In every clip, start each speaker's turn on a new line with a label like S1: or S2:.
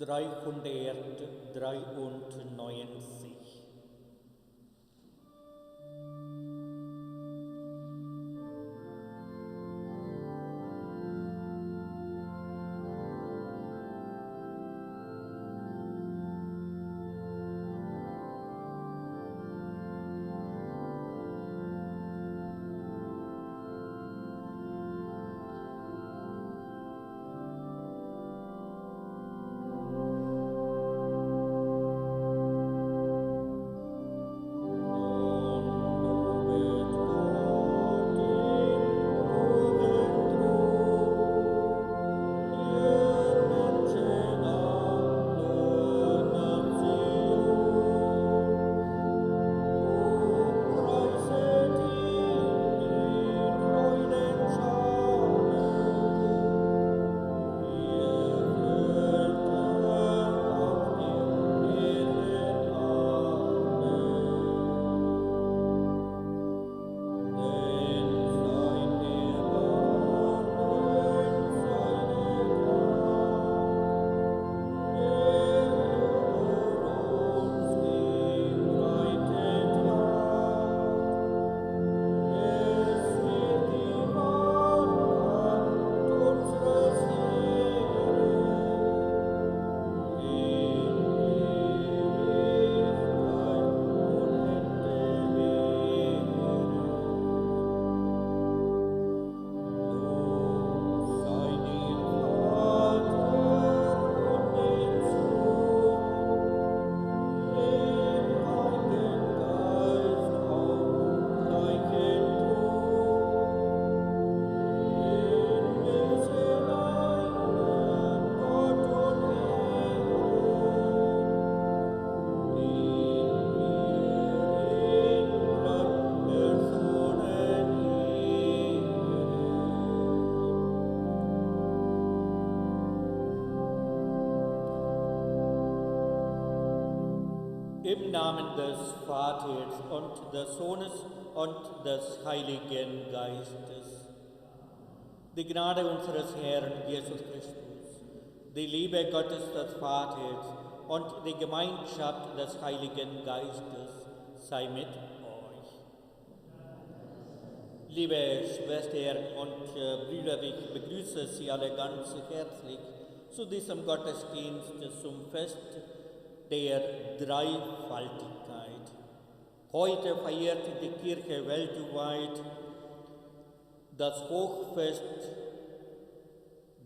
S1: 393. Im Namen des Vaters und des Sohnes und des Heiligen Geistes. Die Gnade unseres Herrn Jesus Christus, die Liebe Gottes des Vaters und die Gemeinschaft des Heiligen Geistes sei mit euch. Liebe Schwestern und Brüder, ich begrüße Sie alle ganz herzlich zu diesem Gottesdienst zum Fest der Dreifaltigkeit. Heute feiert die Kirche weltweit das Hochfest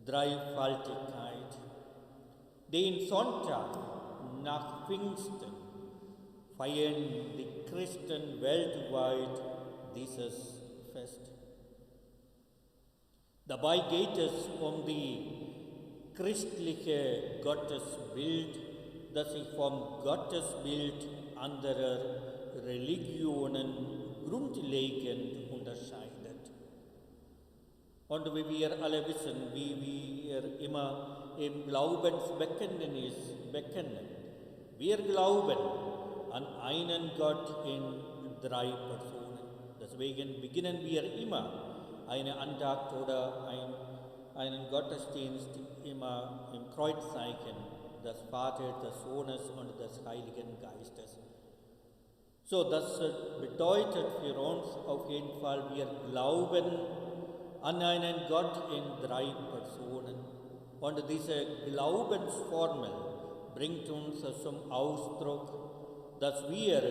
S1: Dreifaltigkeit. Den Sonntag nach Pfingsten feiern die Christen weltweit dieses Fest. Dabei geht es um die christliche Gottesbild, das sich vom Gottesbild anderer Religionen grundlegend unterscheidet. Und wie wir alle wissen, wie wir immer im Glaubensbekenntnis bekennen, wir glauben an einen Gott in 3 Personen. Deswegen beginnen wir immer eine Andacht oder einen Gottesdienst immer im Kreuzzeichen des Vaters, des Sohnes und des Heiligen Geistes. So, das bedeutet für uns auf jeden Fall, wir glauben an einen Gott in 3 Personen. Und diese Glaubensformel bringt uns zum Ausdruck, dass wir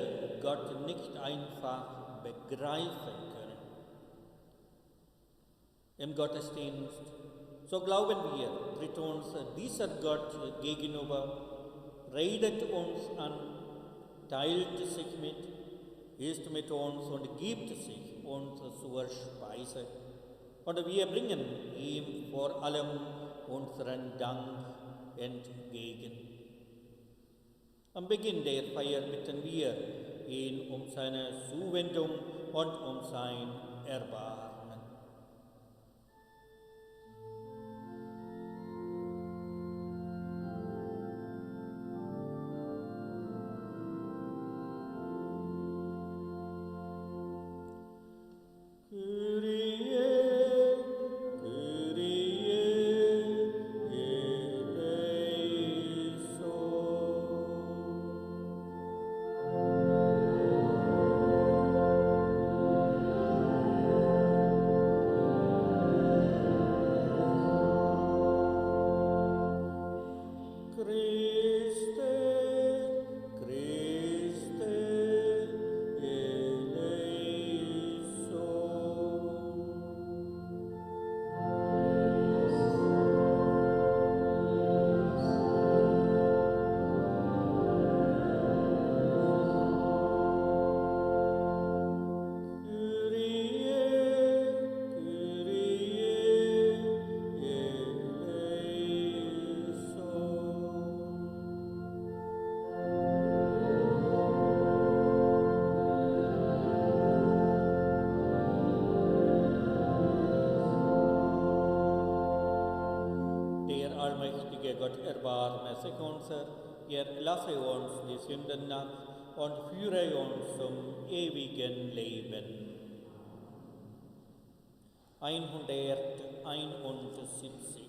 S1: Gott nicht einfach begreifen können. Im Gottesdienst, so glauben wir, tritt uns dieser Gott gegenüber, redet uns an, teilt sich mit, ist mit uns und gibt sich uns zur Speise. Und wir bringen ihm vor allem unseren Dank entgegen. Am Beginn der Feier bitten wir ihn um seine Zuwendung und um sein Erbarmen. Gott, erbarme sich unser, lasse uns die Sünden nach und führe uns zum ewigen Leben. 171.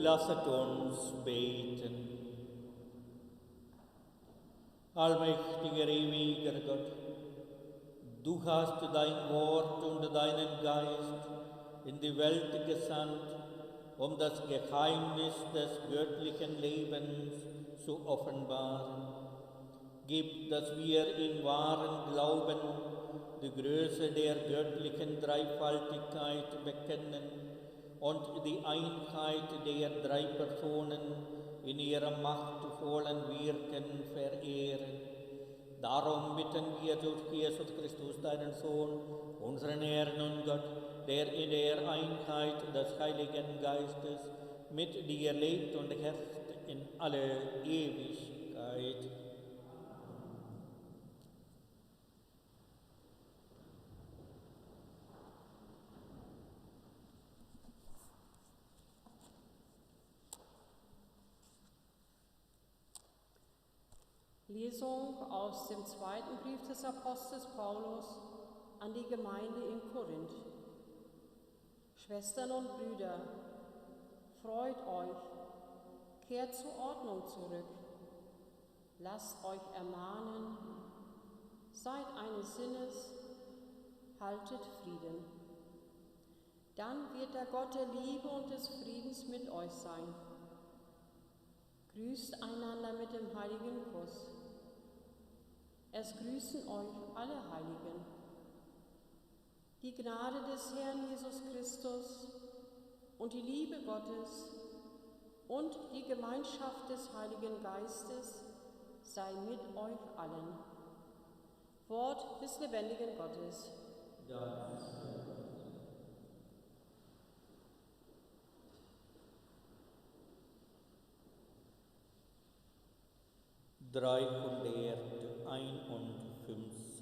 S1: Lasset uns beten. Allmächtiger, ewiger Gott, du hast dein Wort und deinen Geist in die Welt gesandt, um das Geheimnis des göttlichen Lebens zu offenbaren. Gib, dass wir in wahren Glauben die Größe der göttlichen Dreifaltigkeit bekennen und die Einheit der drei Personen in ihrem machtvollen Wirken verehren. Darum bitten wir durch Jesus Christus, deinen Sohn, unseren Herrn und Gott, der in der Einheit des Heiligen Geistes mit dir lebt und herrscht in alle Ewigkeit.
S2: Lesung aus dem zweiten Brief des Apostels Paulus an die Gemeinde in Korinth. Schwestern und Brüder, freut euch, kehrt zur Ordnung zurück, lasst euch ermahnen, seid eines Sinnes, haltet Frieden. Dann wird der Gott der Liebe und des Friedens mit euch sein. Grüßt einander mit dem heiligen Kuss. Es grüßen euch alle Heiligen. Die Gnade des Herrn Jesus Christus und die Liebe Gottes und die Gemeinschaft des Heiligen Geistes sei mit euch allen. Wort des lebendigen Gottes.
S1: Dank. Dreihunderteinundfünfzig.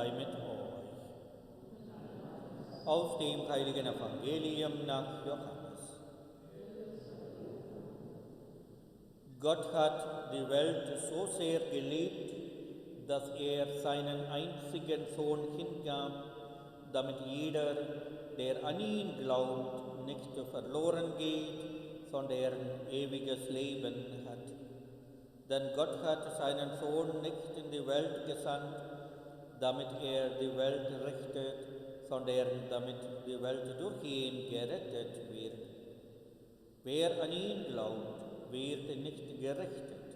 S1: sei mit euch. Aus dem heiligen Evangelium nach Johannes. Gott hat die Welt so sehr geliebt, dass er seinen einzigen Sohn hingab, damit jeder, der an ihn glaubt, nicht verloren geht, sondern ewiges Leben hat. Denn Gott hat seinen Sohn nicht in die Welt gesandt, damit er die Welt richtet, sondern damit die Welt durch ihn gerettet wird. Wer an ihn glaubt, wird nicht gerichtet.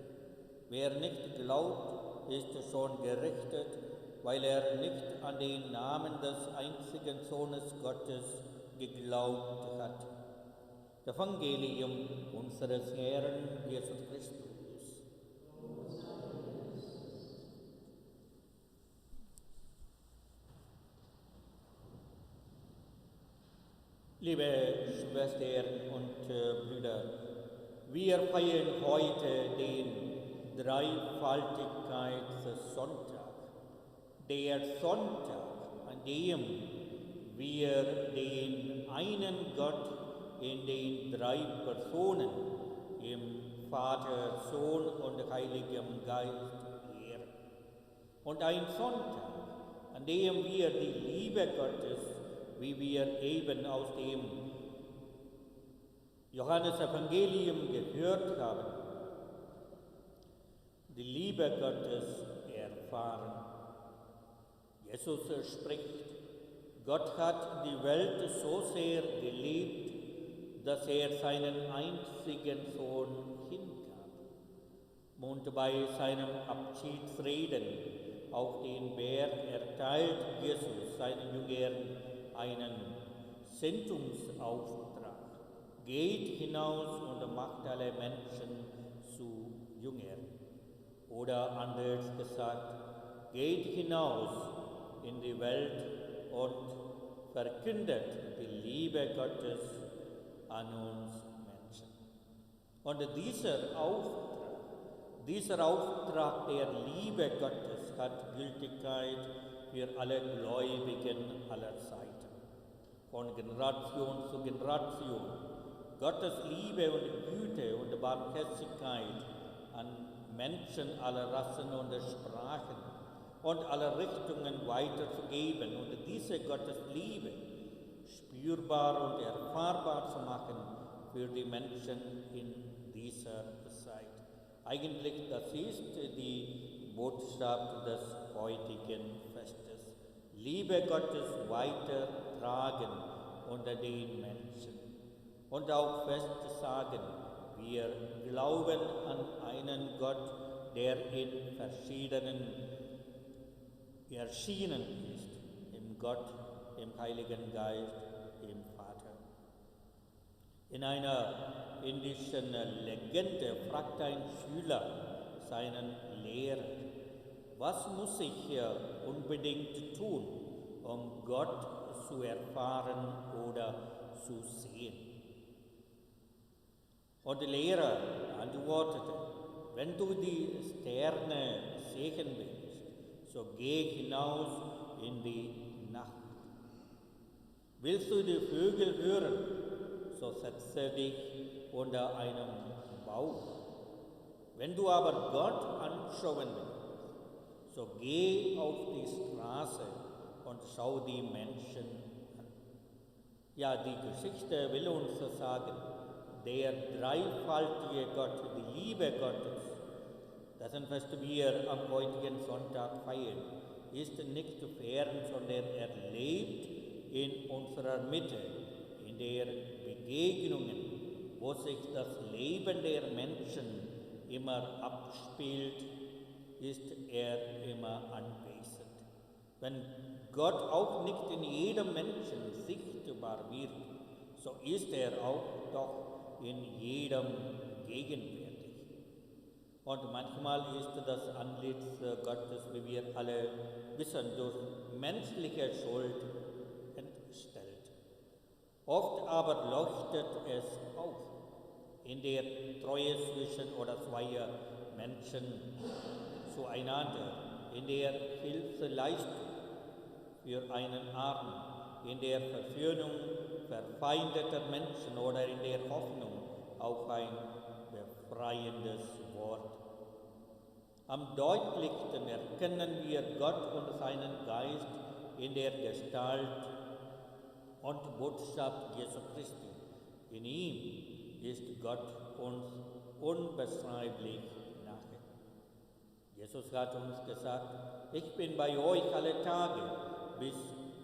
S1: Wer nicht glaubt, ist schon gerichtet, weil er nicht an den Namen des einzigen Sohnes Gottes geglaubt hat. Das Evangelium unseres Herrn Jesus Christus. Liebe Schwestern und Brüder, wir feiern heute den Dreifaltigkeitssonntag. Der Sonntag, an dem wir den einen Gott in den drei Personen, im Vater, Sohn und Heiligem Geist ehren. Und ein Sonntag, an dem wir die Liebe Gottes, wie wir eben aus dem Johannesevangelium gehört haben, die Liebe Gottes erfahren. Jesus spricht, Gott hat die Welt so sehr geliebt, dass er seinen einzigen Sohn hingab. Und bei seinem Abschiedsreden auf den Berg erteilt Jesus seinen Jüngern einen Sendungsauftrag. Geht hinaus und macht alle Menschen zu Jüngern. Oder anders gesagt, geht hinaus in die Welt und verkündet die Liebe Gottes an uns Menschen. Und dieser Auftrag der Liebe Gottes hat Gültigkeit für alle Gläubigen aller Zeiten. Von Generation zu Generation. Gottes Liebe und Güte und Barmherzigkeit an Menschen aller Rassen und Sprachen und aller Richtungen weiterzugeben und diese Gottes Liebe spürbar und erfahrbar zu machen für die Menschen in dieser Zeit. Eigentlich, das ist die Botschaft des heutigen Festes. Liebe Gottes weitertragen unter den Menschen und auch fest sagen, wir glauben an einen Gott, der in verschiedenen erschienen ist, im Gott, im Heiligen Geist, im Vater. In einer indischen Legende fragt ein Schüler seinen Lehrer, was muss ich hier unbedingt tun, um Gott zu erfahren oder zu sehen? Und der Lehrer antwortete, wenn du die Sterne sehen willst, so geh hinaus in die Nacht. Willst du die Vögel hören, so setze dich unter einem Baum. Wenn du aber Gott anschauen willst, so geh auf die Straße und schau die Menschen an. Ja, die Geschichte will uns sagen, der dreifaltige Gott, die Liebe Gottes, dessen Fest wir am heutigen Sonntag feiern, ist nicht fern, sondern er lebt in unserer Mitte, in der Begegnungen, wo sich das Leben der Menschen immer abspielt, ist er immer anwesend. Wenn Gott auch nicht in jedem Menschen sichtbar wird, so ist er auch doch in jedem gegenwärtig. Und manchmal ist das Antlitz Gottes, wie wir alle wissen, durch menschliche Schuld entstellt. Oft aber leuchtet es auf in der Treue zwischen oder zweier Menschen zueinander, in der Hilfeleistung, für einen Armen in der Versöhnung verfeindeter Menschen oder in der Hoffnung auf ein befreiendes Wort. Am deutlichsten erkennen wir Gott und seinen Geist in der Gestalt und Botschaft Jesu Christi. In ihm ist Gott uns unbeschreiblich nahe. Jesus hat uns gesagt, ich bin bei euch alle Tage bis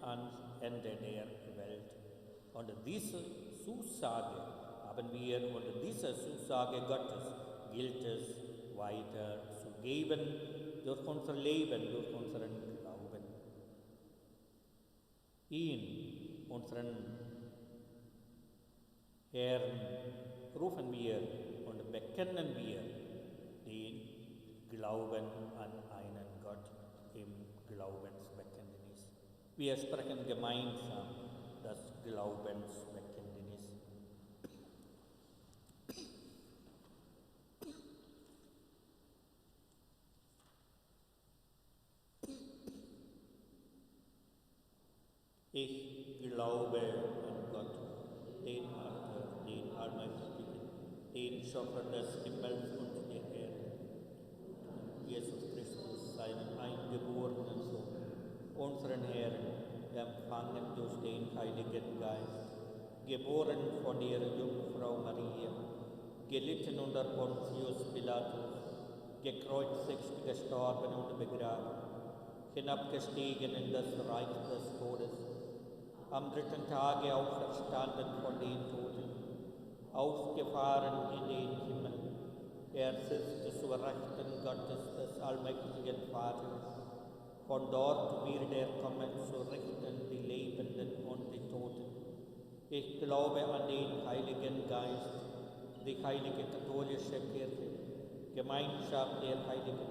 S1: ans Ende der Welt. Und diese Zusage haben wir und diese Zusage Gottes gilt es weiter zu geben durch unser Leben, durch unseren Glauben. Ihn, unseren Herrn, rufen wir und bekennen wir den Glauben an einen Gott im Glaubensbekenntnis. Wir sprechen gemeinsam das Glaubensbekenntnis. Ich glaube an Gott, den Vater, den Allmächtigen, den Schöpfer des Himmels und der Erde, Jesus Christus, seinen eingeborenen Sohn, unseren Herrn, empfangen durch den Heiligen Geist, geboren von der Jungfrau Maria, gelitten unter Pontius Pilatus, gekreuzigt, gestorben und begraben, hinabgestiegen in das Reich des Todes, am dritten Tage auferstanden von den Toten, aufgefahren in den Himmel. Er sitzt zur Rechten Gottes des allmächtigen Vaters. Von dort wird er kommen zu richten die Lebenden und die Toten. Ich glaube an den Heiligen Geist, die heilige katholische Kirche, Gemeinschaft der Heiligen,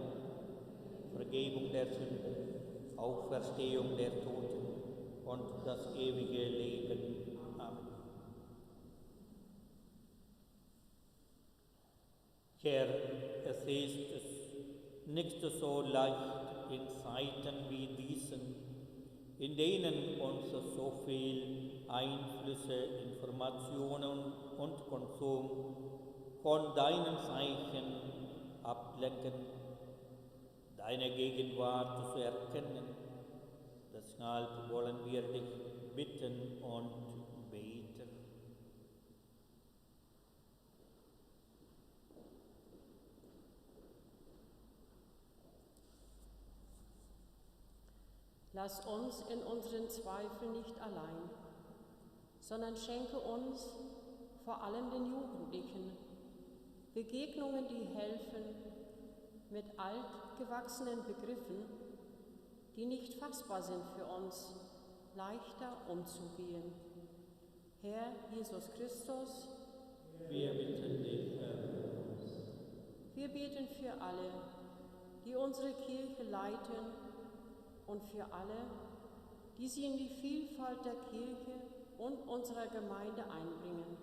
S1: Vergebung der Sünden, Auferstehung der Toten und das ewige Leben. Amen. Herr, es ist nicht so leicht in Zeiten wie diesen, in denen uns so viel Einflüsse, Informationen und Konsum von deinen Zeichen ablenken, deine Gegenwart zu erkennen. Deshalb wollen wir dich bitten und beten.
S2: Lass uns in unseren Zweifeln nicht allein, sondern schenke uns, vor allem den Jugendlichen, Begegnungen, die helfen, mit altgewachsenen Begriffen, die nicht fassbar sind für uns, leichter umzugehen. Herr Jesus Christus,
S1: wir bitten dich, Herr.
S2: Wir beten für alle, die unsere Kirche leiten und für alle, die sie in die Vielfalt der Kirche und unserer Gemeinde einbringen,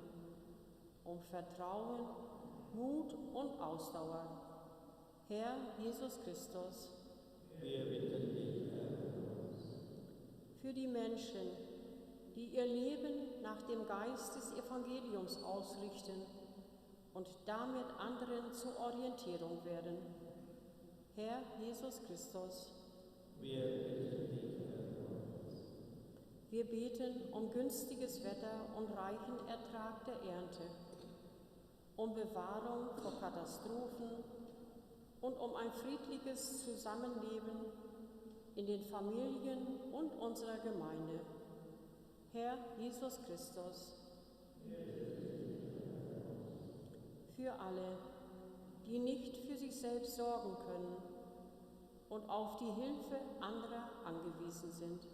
S2: um Vertrauen, Mut und Ausdauer. Herr Jesus Christus,
S1: wir bitten dich, Herr.
S2: Für die Menschen, die ihr Leben nach dem Geist des Evangeliums ausrichten und damit anderen zur Orientierung werden. Herr Jesus Christus,
S1: wir bitten dich, Herr.
S2: Wir beten um günstiges Wetter und reichen Ertrag der Ernte, um Bewahrung vor Katastrophen und um ein friedliches Zusammenleben in den Familien und unserer Gemeinde. Herr Jesus Christus, für alle, die nicht für sich selbst sorgen können und auf die Hilfe anderer angewiesen sind.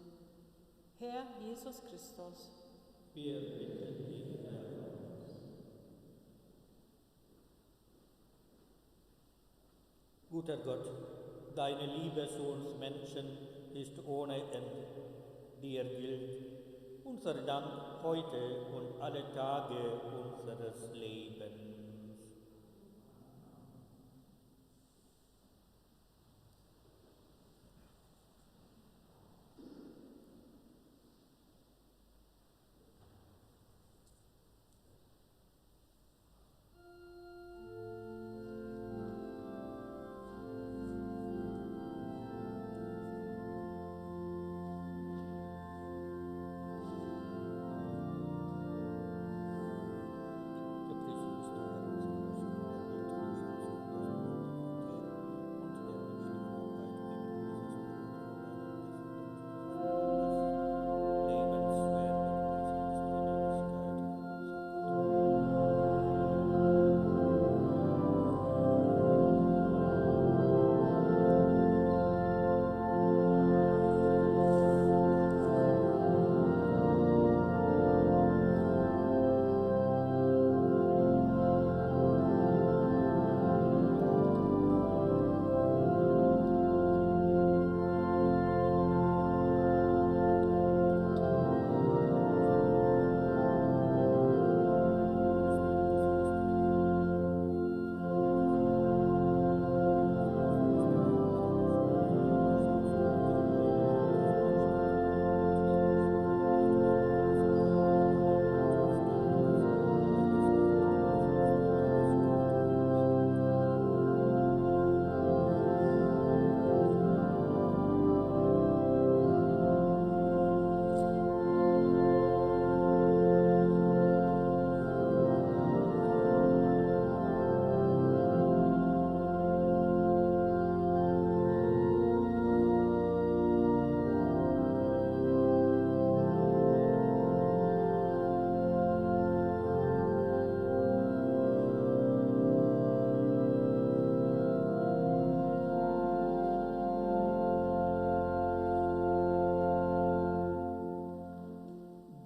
S2: Herr Jesus Christus,
S1: wir bitten dich, Herr. Guter Gott, deine Liebe zu uns Menschen ist ohne Ende. Dir gilt unser Dank heute und alle Tage unseres Lebens.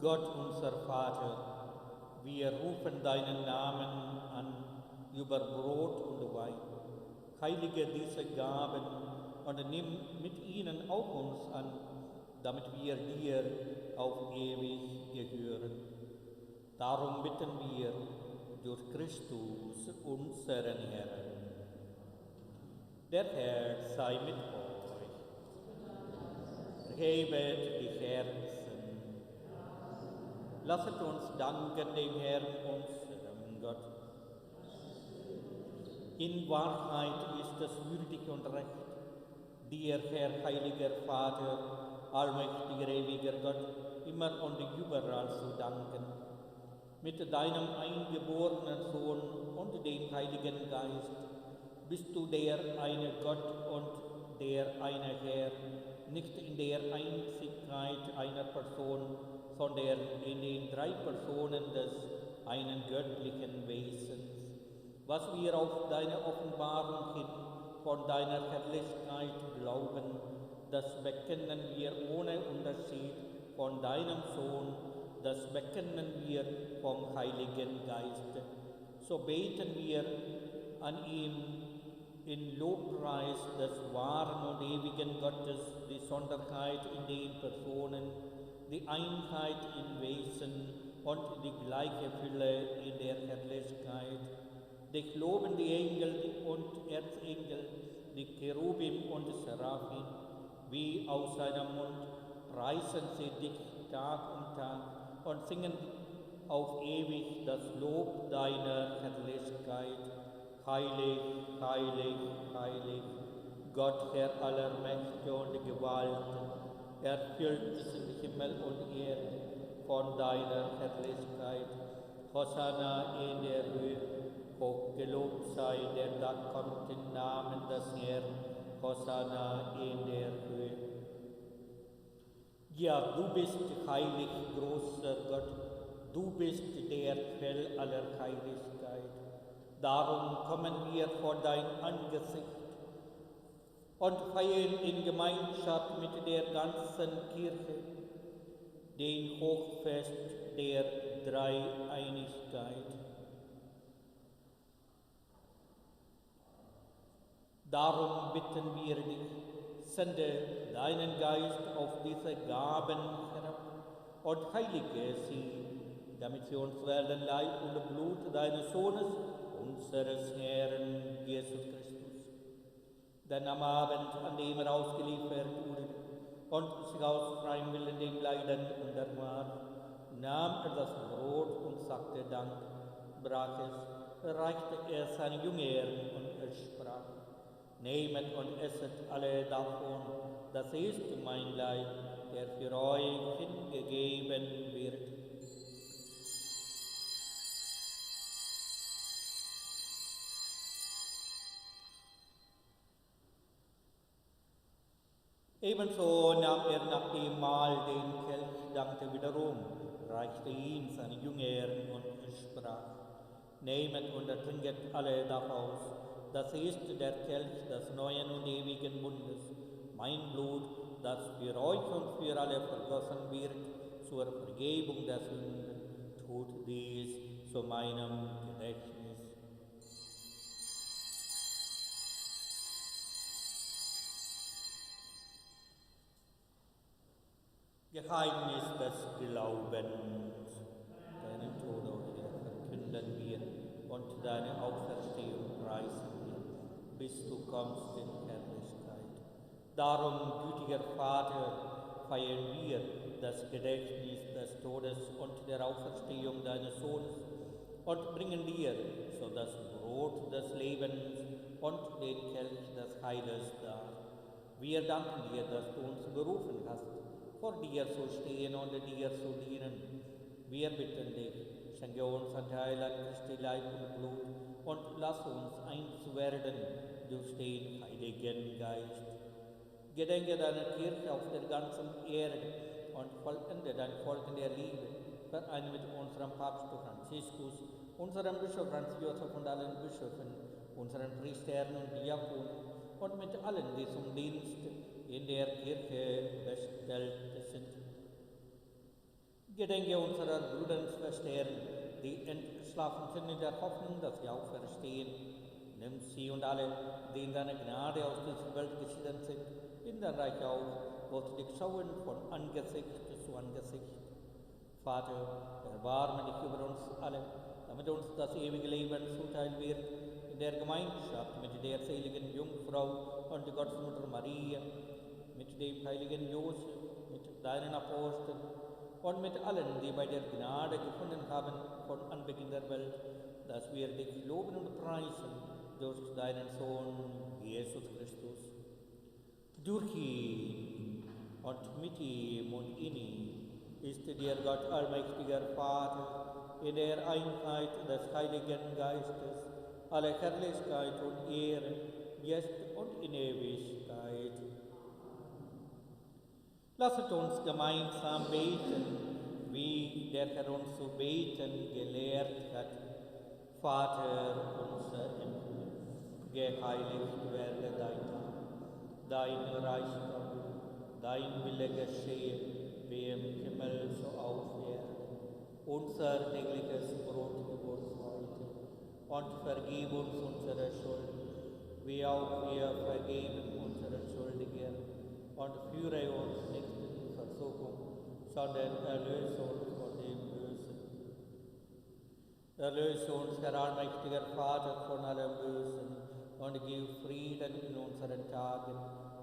S1: Gott unser Vater, wir rufen deinen Namen an über Brot und Wein. Heilige diese Gaben und nimm mit ihnen auch uns an, damit wir dir auf ewig gehören. Darum bitten wir durch Christus, unseren Herrn. Der Herr sei mit euch. Erhebet die Herzen. Lasset uns danken dem Herrn, unserem Gott. In Wahrheit ist es würdig und recht, dir, Herr, heiliger Vater, allmächtiger, ewiger Gott, immer und überall zu danken. Mit deinem eingeborenen Sohn und dem Heiligen Geist bist du der eine Gott und der eine Herr, nicht in der Einzigkeit einer Person, sondern in den drei Personen des einen göttlichen Wesens. Was wir auf deine Offenbarung hin von deiner Herrlichkeit glauben, das bekennen wir ohne Unterschied von deinem Sohn, das bekennen wir vom Heiligen Geist. So beten wir an ihm in Lobpreis des wahren und ewigen Gottes, die Sonderheit in den Personen, die Einheit im Wesen und die gleiche Fülle in der Herrlichkeit. Dich loben die Engel und Erzengel, die Cherubim und Seraphim, wie aus seinem Mund preisen sie dich Tag um Tag und singen auf ewig das Lob deiner Herrlichkeit. Heilig, heilig, heilig, Gott, Herr aller Mächte und Gewalt, erfüllt diesen Himmel und Erde von deiner Herrlichkeit. Hosanna in der Höhe, hochgelobt sei der da kommt im Namen des Herrn. Hosanna in der Höhe. Ja, du bist heilig, großer Gott, du bist der Quell aller Heiligkeit. Darum kommen wir vor dein Angesicht und feiern in Gemeinschaft mit der ganzen Kirche den Hochfest der Dreieinigkeit. Darum bitten wir dich, sende deinen Geist auf diese Gaben herab und heilige sie, damit sie uns werden Leib und Blut deines Sohnes, unseres Herrn Jesus Christus. Denn am Abend, an dem ausgeliefert wurde und sich aus freiem Willen dem Leiden unterwarf, nahm das Brot und sagte Dank, brach es, reichte seinen Jüngern und sprach: Nehmet und esset alle davon, das ist mein Leib, der für euch hingegeben wird. Ebenso nahm nach dem Mahl den Kelch, dankte wiederum, reichte ihn seinen Jüngern und sprach: Nehmet und trinket alle daraus, das ist der Kelch des neuen und ewigen Bundes, mein Blut, das für euch und für alle vergossen wird, zur Vergebung der Sünden. Tut dies zu meinem Gedächtnis. Geheimnis des Glaubens. Deinen Tod, o Herr, verkünden wir und deine Auferstehung preisen wir, bis du kommst in Herrlichkeit. Darum, gütiger Vater, feiern wir das Gedächtnis des Todes und der Auferstehung deines Sohnes und bringen dir so das Brot des Lebens und den Kelch des Heiles dar. Wir danken dir, dass du uns berufen hast, vor dir zu stehen und dir zu dienen. Wir bitten dich, schenke uns Anteil an Christi Leib und Blut und lass uns eins werden durch den Heiligen Geist. Gedenke deiner Kirche auf der ganzen Erde und vollende dein Volk in der Liebe. Vereine mit unserem Papst Franziskus, unserem Bischof Franz Josef und allen Bischöfen, unseren Priestern und Diakonen und mit allen, die zum Dienst in der Kirche bestellt sind. Gedenke unserer Brüder und Schwestern, die entschlafen sind in der Hoffnung, dass sie auferstehen. Nimm sie und alle, die in deiner Gnade aus dieser Welt geschieden sind, in dein Reich auf, wo sie dich schauen von Angesicht zu Angesicht. Vater, erbarme dich über uns alle, damit uns das ewige Leben zuteil wird, in der Gemeinschaft mit der seligen Jungfrau und Gottesmutter Maria, mit dem heiligen Josef, mit deinen Aposteln und mit allen, die bei der Gnade gefunden haben von Anbeginn der Welt, dass wir dich loben und preisen durch deinen Sohn Jesus Christus. Durch ihn und mit ihm und in ihm ist dir Gott allmächtiger Vater in der Einheit des Heiligen Geistes alle Herrlichkeit und Ehre, jetzt und in Ewigkeit. Lasset uns gemeinsam beten, wie der Herr uns zu beten gelehrt hat. Vater unser im Himmel, geheiligt werde dein Name, dein Reich komme, dein Wille geschehe, wie im Himmel so auf Erden. Unser tägliches Brot gib uns heute und vergib uns unsere Schuld, wie auch wir vergeben unseren Schuldigen. Und führe uns nicht in Versuchung, sondern erlöse uns von dem Bösen. Erlöse uns, Herr allmächtiger Vater, von allem Bösen und gib Frieden in unseren Tagen.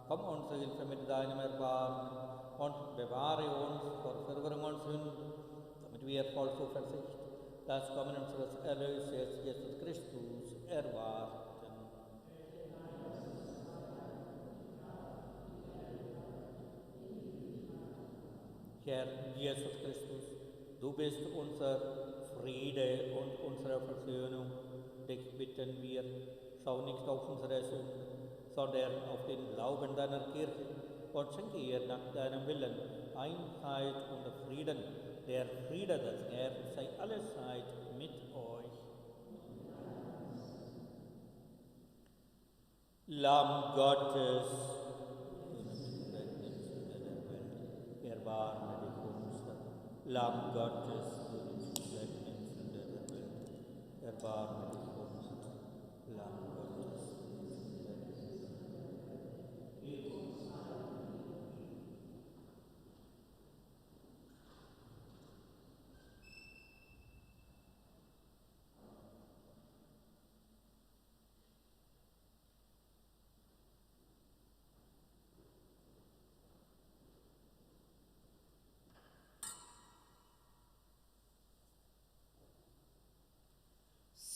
S1: Komm unsere Hilfe mit deinem Erbarmen und bewahre uns vor Verwirrung und Sünden, damit wir voll Zuversicht das Kommen unseres Erlösers Jesus Christus erwarten. Herr Jesus Christus, du bist unser Friede und unsere Versöhnung. Dich bitten wir, schau nicht auf unsere Sünden, sondern auf den Glauben deiner Kirche und schenke ihr nach deinem Willen Einheit und Frieden. Der Friede des Herrn sei allezeit mit euch. Lamm Gottes, erbarme dich unser. Lamm Gottes, du nimmst weg die Sünde der Welt. Erbarme dich unser. Lamm Gottes, du nimmst weg die Sünde der Welt.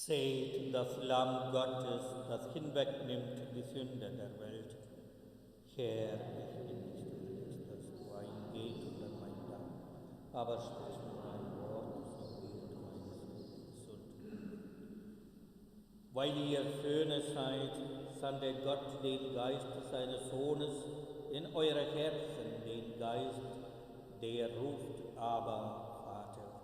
S1: Seht das Lamm Gottes, das hinwegnimmt die Sünde der Welt. Herr, ich bin nicht würdig, dass du eingehst unter mein Dach, aber sprich nur ein Wort, so wird meine Seele gesund. Weil ihr Söhne seid, sandte Gott den Geist seines Sohnes in eure Herzen, den Geist, der ruft, aber Vater.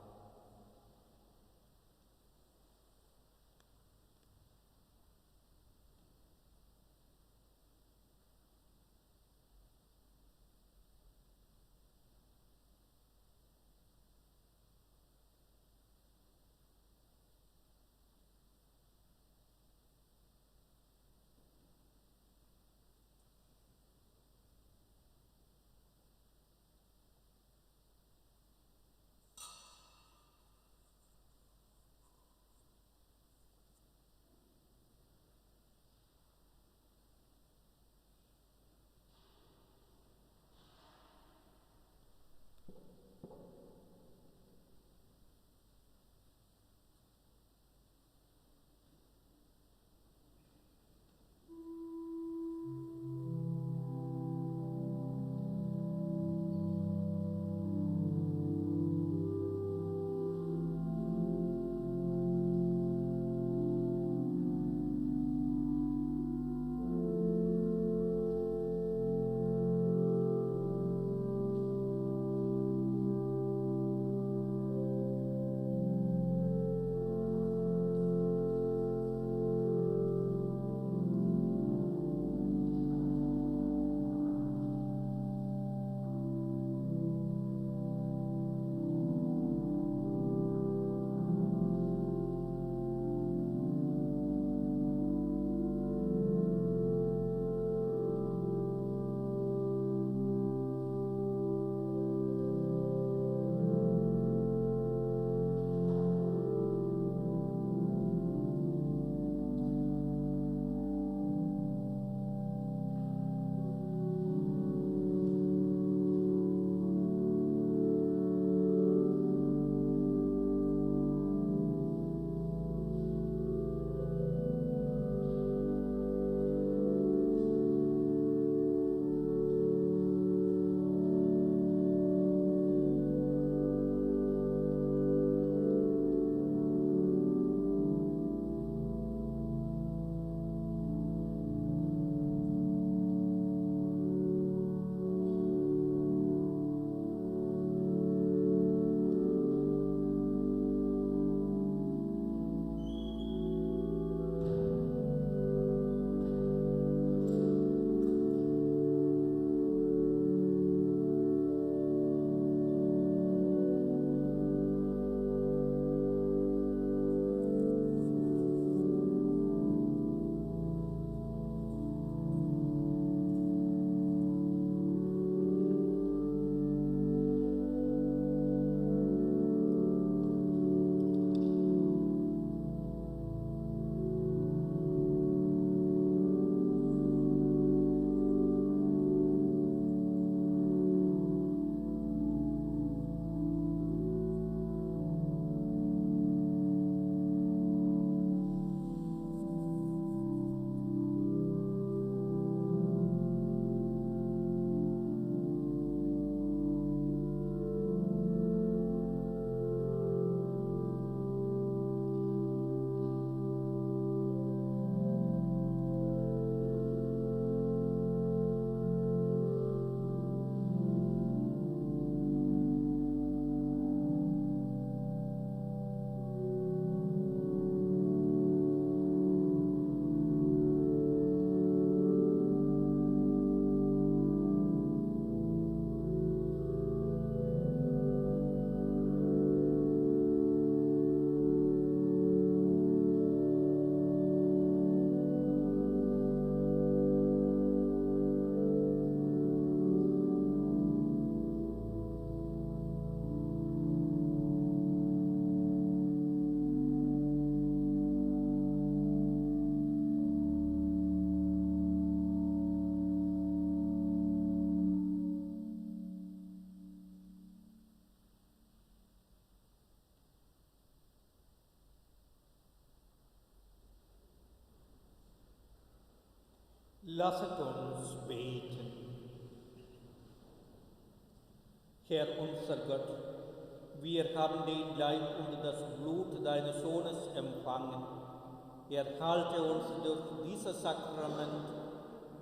S1: Lasset uns beten. Herr unser Gott, wir haben den Leib und das Blut deines Sohnes empfangen. Erhalte uns durch dieses Sakrament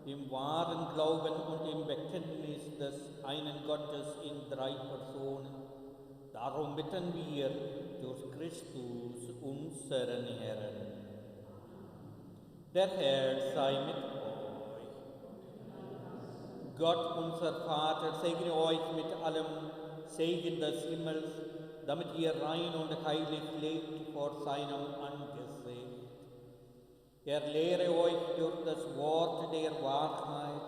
S1: im wahren Glauben und im Bekenntnis des einen Gottes in 3 Personen. Darum bitten wir durch Christus, unseren Herrn. Der Herr sei mit euch. Gott, unser Vater, segne euch mit allem Segen des Himmels, damit ihr rein und heilig lebt vor seinem Angesicht. Er lehre euch durch das Wort der Wahrheit,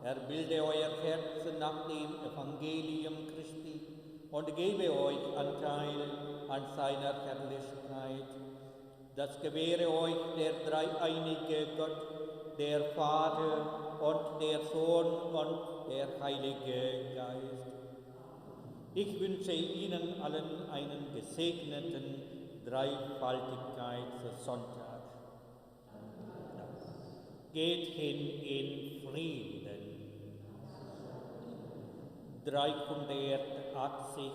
S1: er bilde euer Herzen nach dem Evangelium Christi und gebe euch Anteil an seiner Herrlichkeit. Das gewähre euch der dreieinige Gott, der Vater und der Sohn und der Heilige Geist. Ich wünsche Ihnen allen einen gesegneten Dreifaltigkeitssonntag. Geht hin in Frieden. 385